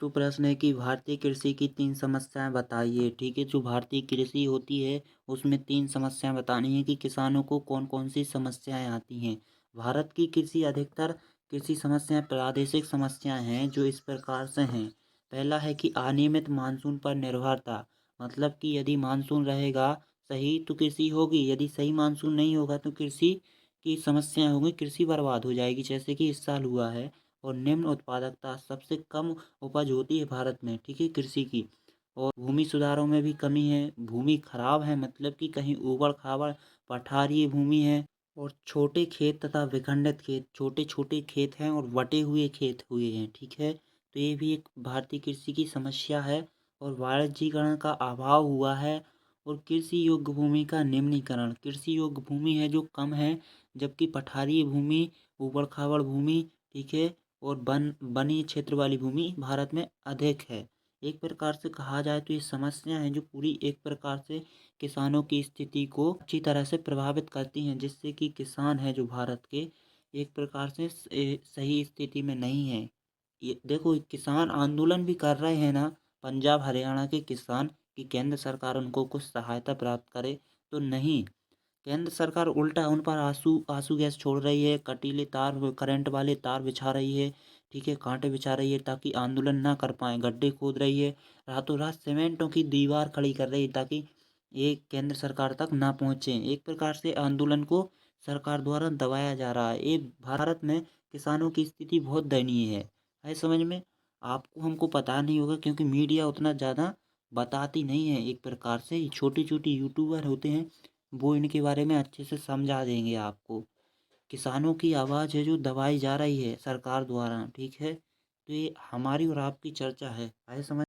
तो प्रश्न है कि भारतीय कृषि की 3 समस्याएँ बताइए। ठीक है, जो भारतीय कृषि होती है उसमें 3 समस्याएँ बतानी है कि किसानों को कौन-कौन सी समस्याएँ आती हैं। भारत की कृषि अधिकतर कृषि समस्याएँ प्रादेशिक समस्याएँ हैं जो इस प्रकार से हैं। पहला है कि अनियमित मानसून पर निर्भरता, मतलब कि यदि मानसून रहेगा सही तो कृषि होगी, यदि सही मानसून नहीं होगा तो कृषि की समस्याएँ होंगी, कृषि बर्बाद हो जाएगी, जैसे कि इस साल हुआ है। और निम्न उत्पादकता, सबसे कम उपज होती है भारत में, ठीक है, कृषि की। और भूमि सुधारों में भी कमी है, भूमि खराब है, मतलब कि कहीं ऊबड़-खाबड़ पठारीय भूमि है और छोटे खेत तथा विखंडित खेत, छोटे-छोटे खेत हैं और बँटे हुए खेत हुए हैं, ठीक है। तो ये भी एक भारतीय कृषि की समस्या है। और वाणिज्यीकरण का अभाव हुआ है और कृषि योग्य भूमि का निम्नीकरण, कृषि योग्य भूमि है जो कम है, जबकि पठारीय भूमि, ऊबड़-खाबड़ भूमि, ठीक है, और वनीय क्षेत्र वाली भूमि भारत में अधिक है। एक प्रकार से कहा जाए तो ये समस्या हैं जो पूरी एक प्रकार से किसानों की स्थिति को अच्छी तरह से प्रभावित करती हैं, जिससे कि किसान हैं जो भारत के एक प्रकार से सही स्थिति में नहीं है। ये देखो, किसान आंदोलन भी कर रहे हैं ना, पंजाब हरियाणा के किसान, कि केंद्र सरकार उनको कुछ सहायता प्राप्त करे, तो नहीं, केंद्र सरकार उल्टा उन पर आंसू आंसू गैस छोड़ रही है, कटीले तार, करंट वाले तार बिछा रही है, ठीक है, कांटे बिछा रही है ताकि आंदोलन ना कर पाए, गड्ढे खोद रही है, रातों रात सीमेंटों की दीवार खड़ी कर रही है ताकि ये केंद्र सरकार तक ना पहुँचे। एक प्रकार से आंदोलन को सरकार द्वारा दबाया जा रहा है। ये भारत में किसानों की स्थिति बहुत दयनीय है समझ में। आपको हमको पता नहीं होगा क्योंकि मीडिया उतना ज़्यादा बताती नहीं है। एक प्रकार से छोटी छोटी यूट्यूबर होते हैं, वो इनके बारे में अच्छे से समझा देंगे आपको। किसानों की आवाज़ है जो दबाई जा रही है सरकार द्वारा, ठीक है। तो ये हमारी और आपकी चर्चा है समझ।